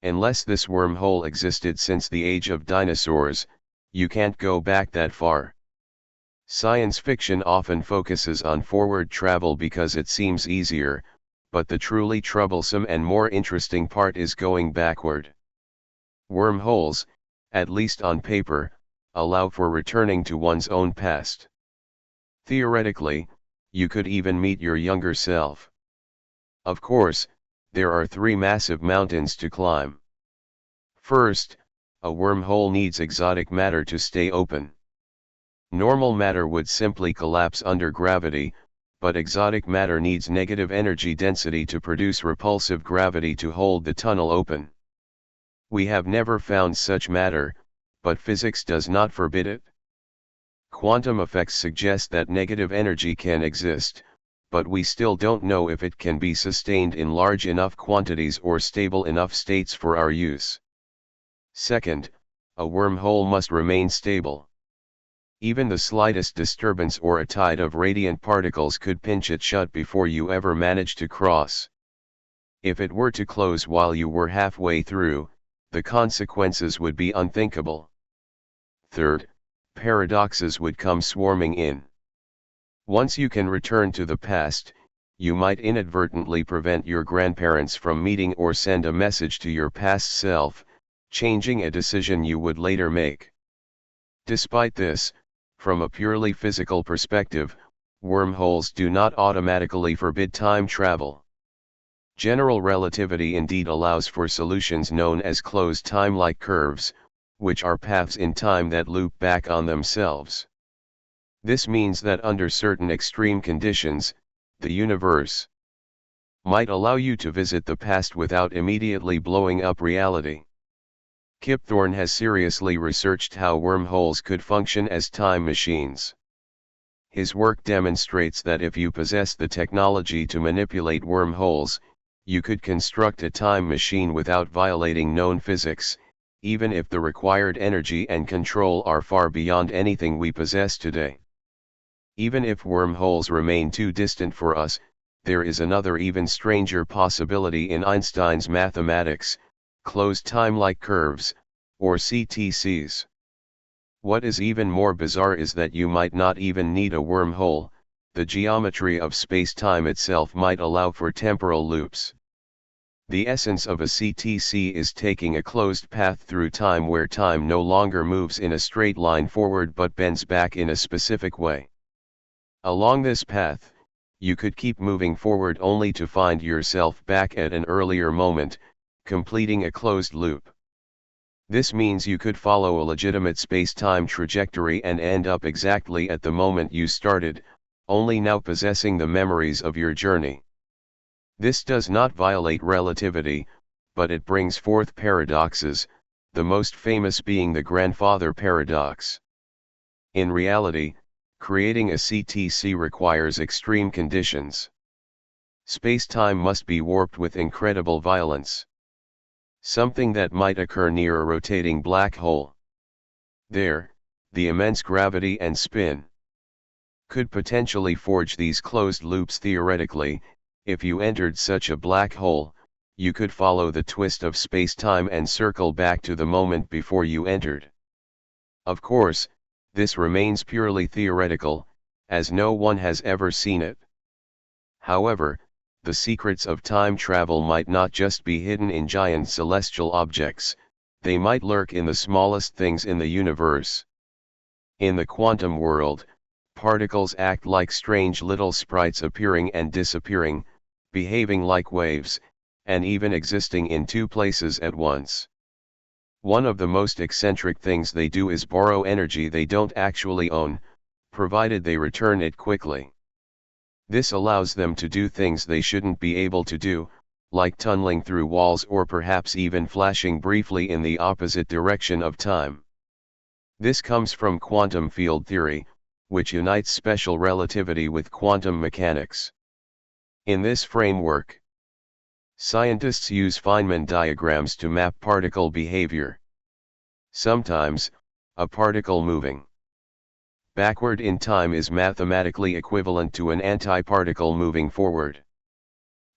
Unless this wormhole existed since the age of dinosaurs, you can't go back that far. Science fiction often focuses on forward travel because it seems easier, but the truly troublesome and more interesting part is going backward. Wormholes, at least on paper, allow for returning to one's own past. Theoretically, you could even meet your younger self. Of course, there are three massive mountains to climb. First, a wormhole needs exotic matter to stay open. Normal matter would simply collapse under gravity, but exotic matter needs negative energy density to produce repulsive gravity to hold the tunnel open. We have never found such matter, but physics does not forbid it. Quantum effects suggest that negative energy can exist, but we still don't know if it can be sustained in large enough quantities or stable enough states for our use. Second, a wormhole must remain stable. Even the slightest disturbance or a tide of radiant particles could pinch it shut before you ever manage to cross. If it were to close while you were halfway through, the consequences would be unthinkable. Third, paradoxes would come swarming in. Once you can return to the past, you might inadvertently prevent your grandparents from meeting or send a message to your past self, changing a decision you would later make. Despite this, from a purely physical perspective, wormholes do not automatically forbid time travel. General relativity indeed allows for solutions known as closed time-like curves, which are paths in time that loop back on themselves. This means that under certain extreme conditions, the universe might allow you to visit the past without immediately blowing up reality. Kip Thorne has seriously researched how wormholes could function as time machines. His work demonstrates that if you possess the technology to manipulate wormholes, you could construct a time machine without violating known physics, even if the required energy and control are far beyond anything we possess today. Even if wormholes remain too distant for us, there is another even stranger possibility in Einstein's mathematics: closed time-like curves, or CTCs. What is even more bizarre is that you might not even need a wormhole. the geometry of space-time itself might allow for temporal loops. The essence of a CTC is taking a closed path through time where time no longer moves in a straight line forward but bends back in a specific way. Along this path, you could keep moving forward only to find yourself back at an earlier moment, completing a closed loop. This means you could follow a legitimate space-time trajectory and end up exactly at the moment you started, only now possessing the memories of your journey. This does not violate relativity, but it brings forth paradoxes, the most famous being the grandfather paradox. In reality, creating a CTC requires extreme conditions. Space-time must be warped with incredible violence. Something that might occur near a rotating black hole. There, the immense gravity and spin could potentially forge these closed loops theoretically. If you entered such a black hole, you could follow the twist of space-time and circle back to the moment before you entered. Of course, this remains purely theoretical, as no one has ever seen it. However, the secrets of time travel might not just be hidden in giant celestial objects, they might lurk in the smallest things in the universe. In the quantum world, particles act like strange little sprites appearing and disappearing, behaving like waves, and even existing in two places at once. One of the most eccentric things they do is borrow energy they don't actually own, provided they return it quickly. This allows them to do things they shouldn't be able to do, like tunneling through walls or perhaps even flashing briefly in the opposite direction of time. This comes from quantum field theory, which unites special relativity with quantum mechanics. In this framework, scientists use Feynman diagrams to map particle behavior. Sometimes, a particle moving backward in time is mathematically equivalent to an antiparticle moving forward.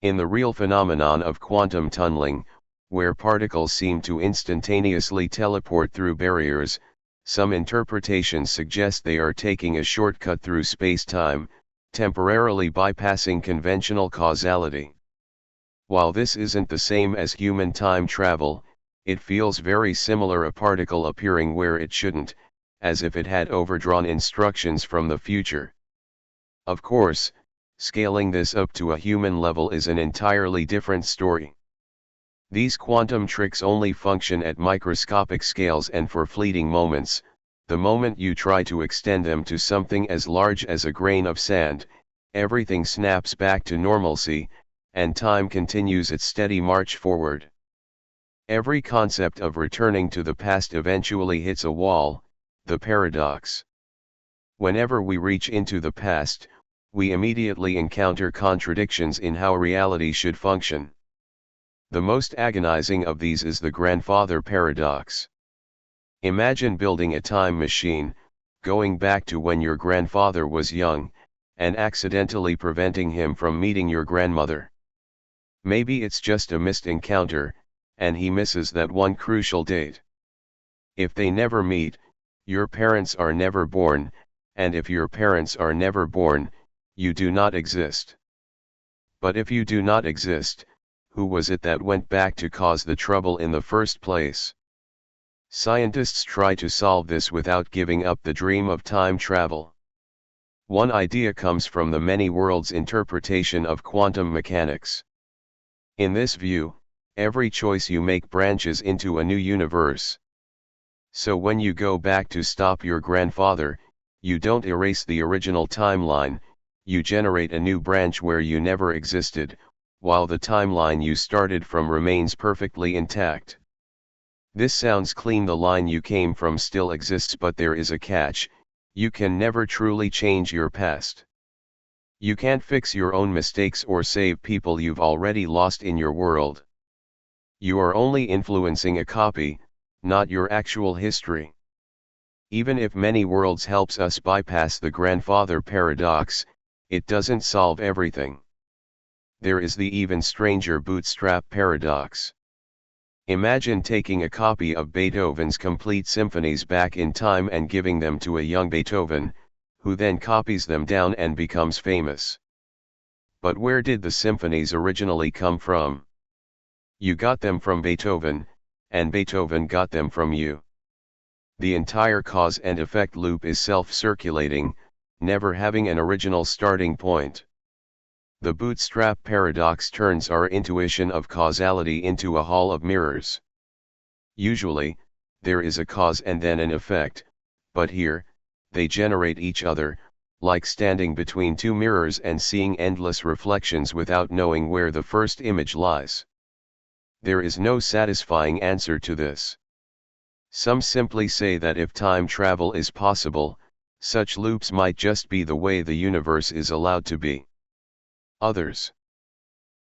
In the real phenomenon of quantum tunneling, where particles seem to instantaneously teleport through barriers, some interpretations suggest they are taking a shortcut through space-time, temporarily bypassing conventional causality. While this isn't the same as human time travel, it feels very similar, a particle appearing where it shouldn't, as if it had overdrawn instructions from the future. Of course, scaling this up to a human level is an entirely different story. These quantum tricks only function at microscopic scales and for fleeting moments. The moment you try to extend them to something as large as a grain of sand, everything snaps back to normalcy, and time continues its steady march forward. Every concept of returning to the past eventually hits a wall, the paradox. Whenever we reach into the past, we immediately encounter contradictions in how reality should function. The most agonizing of these is the grandfather paradox. Imagine building a time machine, going back to when your grandfather was young, and accidentally preventing him from meeting your grandmother. Maybe it's just a missed encounter, and he misses that one crucial date. If they never meet, your parents are never born, and if your parents are never born, you do not exist. But if you do not exist, who was it that went back to cause the trouble in the first place? Scientists try to solve this without giving up the dream of time travel. One idea comes from the many worlds interpretation of quantum mechanics. In this view, every choice you make branches into a new universe. So when you go back to stop your grandfather, you don't erase the original timeline, you generate a new branch where you never existed, while the timeline you started from remains perfectly intact. This sounds clean. The line you came from still exists, but there is a catch: you can never truly change your past. You can't fix your own mistakes or save people you've already lost in your world. You are only influencing a copy, not your actual history. Even if many worlds helps us bypass the grandfather paradox, it doesn't solve everything. There is the even stranger bootstrap paradox. Imagine taking a copy of Beethoven's complete symphonies back in time and giving them to a young Beethoven, who then copies them down and becomes famous. But where did the symphonies originally come from? You got them from Beethoven, and Beethoven got them from you. The entire cause and effect loop is self-circulating, never having an original starting point. The bootstrap paradox turns our intuition of causality into a hall of mirrors. Usually, there is a cause and then an effect, but here, they generate each other, like standing between two mirrors and seeing endless reflections without knowing where the first image lies. There is no satisfying answer to this. Some simply say that if time travel is possible, such loops might just be the way the universe is allowed to be. Others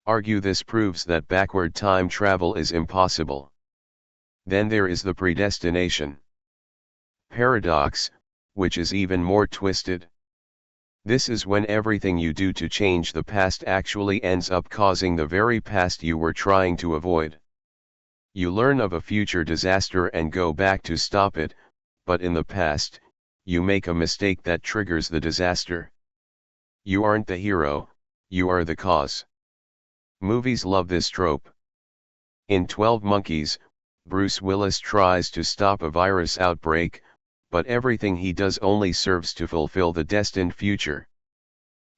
argue this proves that backward time travel is impossible. Then there is the predestination paradox, which is even more twisted. This is when everything you do to change the past actually ends up causing the very past you were trying to avoid. You learn of a future disaster and go back to stop it, but in the past, you make a mistake that triggers the disaster. You aren't the hero, you are the cause. Movies love this trope. In 12 Monkeys, Bruce Willis tries to stop a virus outbreak, but everything he does only serves to fulfill the destined future.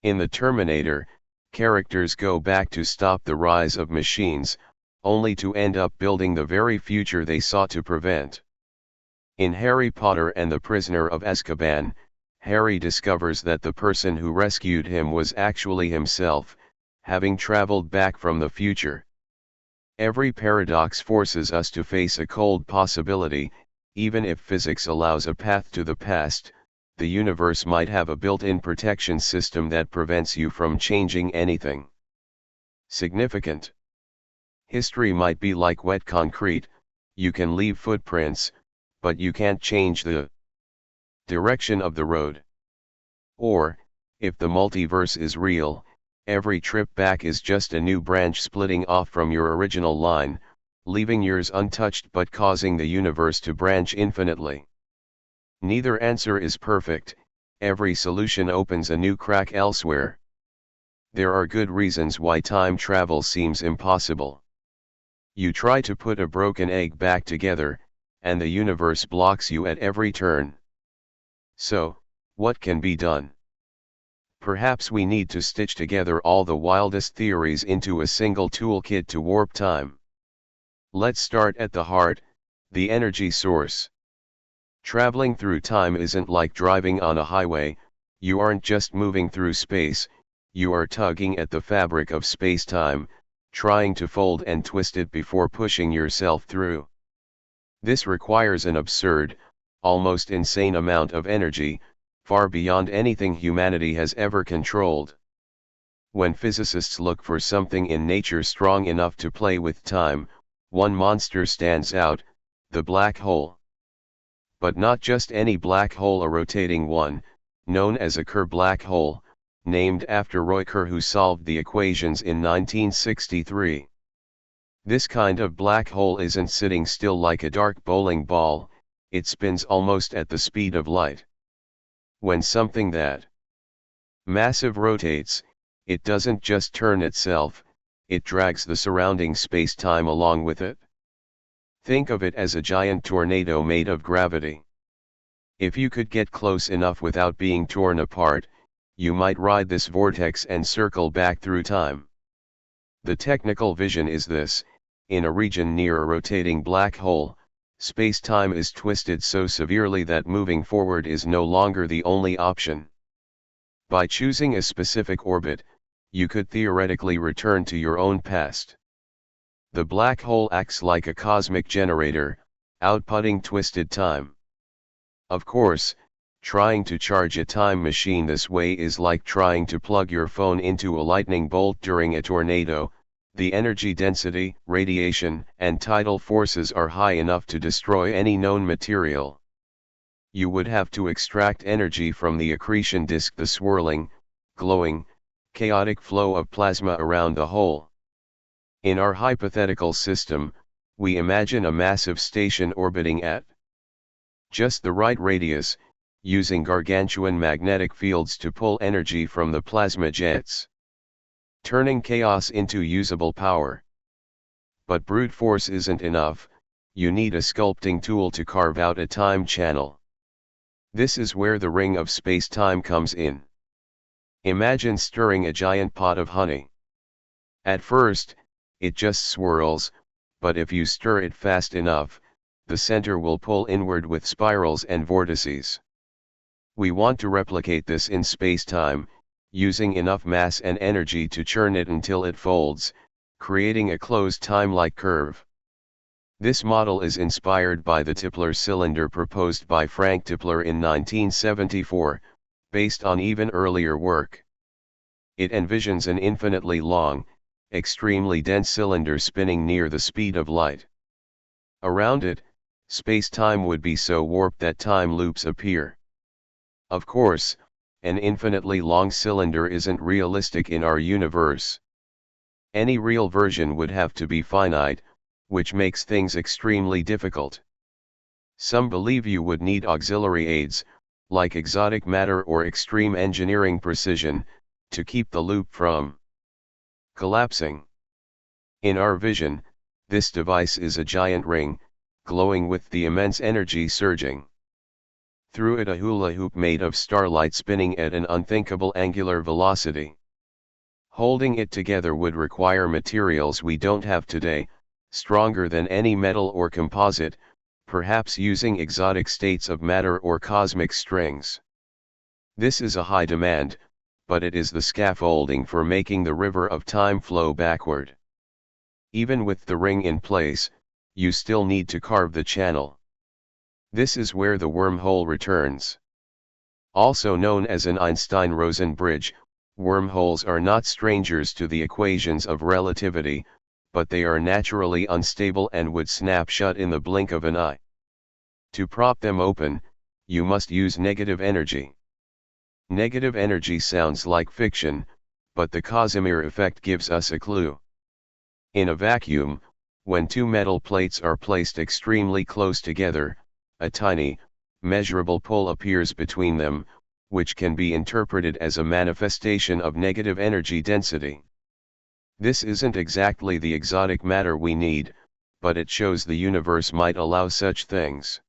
In The Terminator, characters go back to stop the rise of machines, only to end up building the very future they sought to prevent. In Harry Potter and the Prisoner of Azkaban, Harry discovers that the person who rescued him was actually himself, having traveled back from the future. Every paradox forces us to face a cold possibility. Even if physics allows a path to the past, the universe might have a built-in protection system that prevents you from changing anything significant. History might be like wet concrete, you can leave footprints, but you can't change the direction of the road. Or, if the multiverse is real, every trip back is just a new branch splitting off from your original line, leaving yours untouched but causing the universe to branch infinitely. Neither answer is perfect, every solution opens a new crack elsewhere. There are good reasons why time travel seems impossible. You try to put a broken egg back together, and the universe blocks you at every turn. So, what can be done? Perhaps we need to stitch together all the wildest theories into a single toolkit to warp time. Let's start at the heart, the energy source. Traveling through time isn't like driving on a highway, you aren't just moving through space, you are tugging at the fabric of spacetime, trying to fold and twist it before pushing yourself through. This requires an absurd, almost insane amount of energy, far beyond anything humanity has ever controlled. When physicists look for something in nature strong enough to play with time, one monster stands out, the black hole. But not just any black hole, a rotating one, known as a Kerr black hole, named after Roy Kerr, who solved the equations in 1963. This kind of black hole isn't sitting still like a dark bowling ball, it spins almost at the speed of light. When something that massive rotates, it doesn't just turn itself, it drags the surrounding space-time along with it. Think of it as a giant tornado made of gravity. If you could get close enough without being torn apart, you might ride this vortex and circle back through time. The technical vision is this: in a region near a rotating black hole, space-time is twisted so severely that moving forward is no longer the only option. By choosing a specific orbit, you could theoretically return to your own past. The black hole acts like a cosmic generator, outputting twisted time. Of course, trying to charge a time machine this way is like trying to plug your phone into a lightning bolt during a tornado. The energy density, radiation, and tidal forces are high enough to destroy any known material. You would have to extract energy from the accretion disk, the swirling, glowing, chaotic flow of plasma around the hole. In our hypothetical system, we imagine a massive station orbiting at just the right radius, using gargantuan magnetic fields to pull energy from the plasma jets, turning chaos into usable power. But brute force isn't enough, you need a sculpting tool to carve out a time channel. This is where the ring of space-time comes in. Imagine stirring a giant pot of honey. At first, it just swirls, but if you stir it fast enough, the center will pull inward with spirals and vortices. We want to replicate this in space-time, using enough mass and energy to churn it until it folds, creating a closed time-like curve. This model is inspired by the Tipler cylinder proposed by Frank Tipler in 1974, based on even earlier work. It envisions an infinitely long, extremely dense cylinder spinning near the speed of light. Around it, space-time would be so warped that time loops appear. Of course, an infinitely long cylinder isn't realistic in our universe. Any real version would have to be finite, which makes things extremely difficult. Some believe you would need auxiliary aids, like exotic matter or extreme engineering precision, to keep the loop from collapsing. In our vision, this device is a giant ring, glowing with the immense energy surging through it, a hula hoop made of starlight spinning at an unthinkable angular velocity. Holding it together would require materials we don't have today, stronger than any metal or composite, perhaps using exotic states of matter or cosmic strings. This is a high demand, but it is the scaffolding for making the river of time flow backward. Even with the ring in place, you still need to carve the channel. This is where the wormhole returns. Also known as an Einstein-Rosen bridge, wormholes are not strangers to the equations of relativity, but they are naturally unstable and would snap shut in the blink of an eye. To prop them open, you must use negative energy. Negative energy sounds like fiction, but the Casimir effect gives us a clue. In a vacuum, when two metal plates are placed extremely close together, a tiny, measurable pull appears between them, which can be interpreted as a manifestation of negative energy density. This isn't exactly the exotic matter we need, but it shows the universe might allow such things.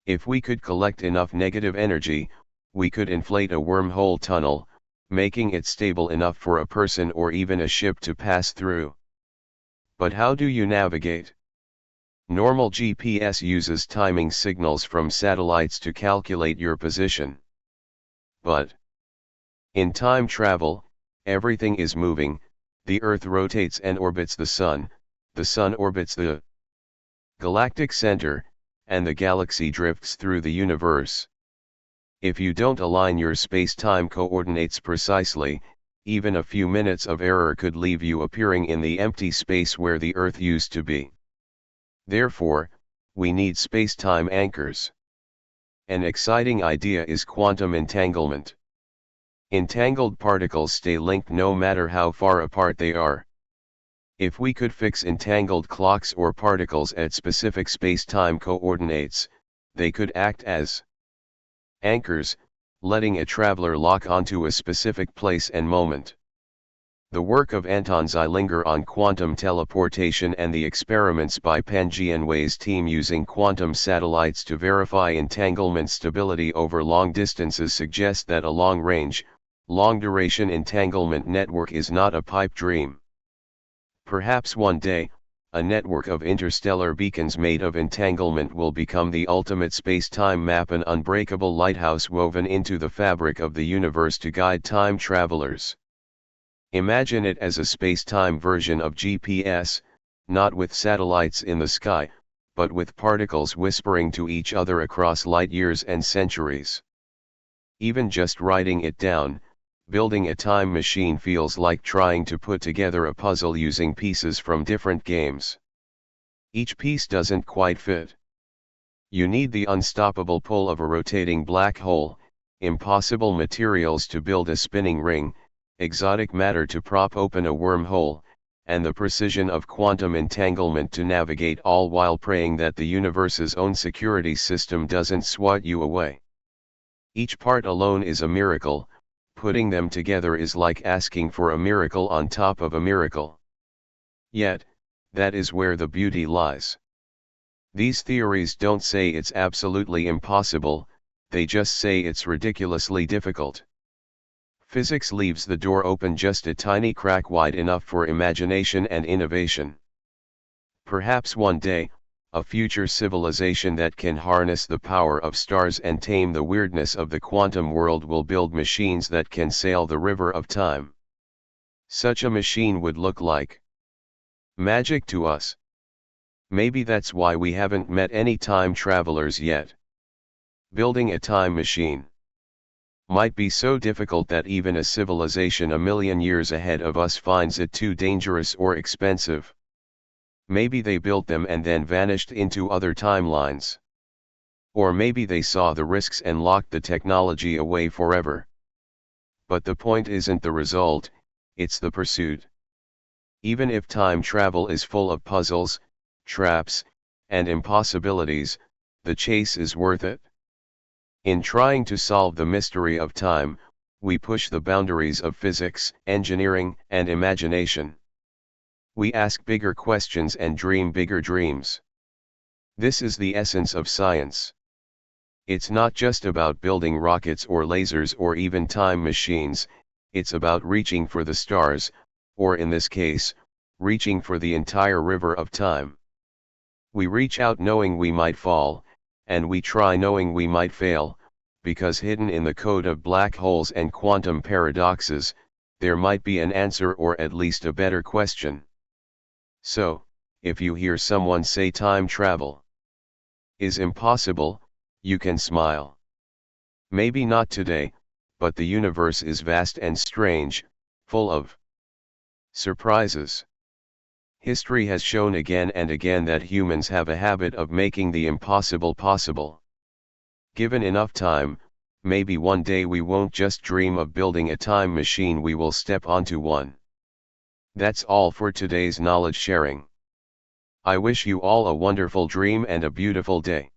If we could collect enough negative energy, we could inflate a wormhole tunnel, making it stable enough for a person or even a ship to pass through. But how do you navigate? Normal GPS uses timing signals from satellites to calculate your position. But in time travel, everything is moving, the Earth rotates and orbits the Sun orbits the galactic center, and the galaxy drifts through the universe. If you don't align your space-time coordinates precisely, even a few minutes of error could leave you appearing in the empty space where the Earth used to be. Therefore, we need space-time anchors. An exciting idea is quantum entanglement. Entangled particles stay linked no matter how far apart they are. If we could fix entangled clocks or particles at specific space-time coordinates, they could act as anchors, letting a traveler lock onto a specific place and moment. The work of Anton Zeilinger on quantum teleportation and the experiments by Pan Jianwei's team using quantum satellites to verify entanglement stability over long distances suggest that a long-range, long-duration entanglement network is not a pipe dream. Perhaps one day, a network of interstellar beacons made of entanglement will become the ultimate space-time map, an unbreakable lighthouse woven into the fabric of the universe to guide time travelers. Imagine it as a space-time version of GPS, not with satellites in the sky, but with particles whispering to each other across light years and centuries. Even just writing it down, building a time machine feels like trying to put together a puzzle using pieces from different games. Each piece doesn't quite fit. You need the unstoppable pull of a rotating black hole, impossible materials to build a spinning ring, exotic matter to prop open a wormhole, and the precision of quantum entanglement to navigate, all while praying that the universe's own security system doesn't swat you away. Each part alone is a miracle, putting them together is like asking for a miracle on top of a miracle. Yet, that is where the beauty lies. These theories don't say it's absolutely impossible, they just say it's ridiculously difficult. Physics leaves the door open just a tiny crack wide enough for imagination and innovation. Perhaps one day, a future civilization that can harness the power of stars and tame the weirdness of the quantum world will build machines that can sail the river of time. Such a machine would look like magic to us. Maybe that's why we haven't met any time travelers yet. Building a time machine might be so difficult that even a civilization a million years ahead of us finds it too dangerous or expensive. Maybe they built them and then vanished into other timelines. Or maybe they saw the risks and locked the technology away forever. But the point isn't the result, it's the pursuit. Even if time travel is full of puzzles, traps, and impossibilities, the chase is worth it. In trying to solve the mystery of time, we push the boundaries of physics, engineering, and imagination. We ask bigger questions and dream bigger dreams. This is the essence of science. It's not just about building rockets or lasers or even time machines, it's about reaching for the stars, or in this case, reaching for the entire river of time. We reach out knowing we might fall, and we try knowing we might fail, because hidden in the code of black holes and quantum paradoxes, there might be an answer or at least a better question. So, if you hear someone say time travel is impossible, you can smile. Maybe not today, but the universe is vast and strange, full of surprises. History has shown again and again that humans have a habit of making the impossible possible. Given enough time, maybe one day we won't just dream of building a time machine, we will step onto one. That's all for today's knowledge sharing. I wish you all a wonderful dream and a beautiful day.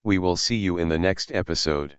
We will see you in the next episode.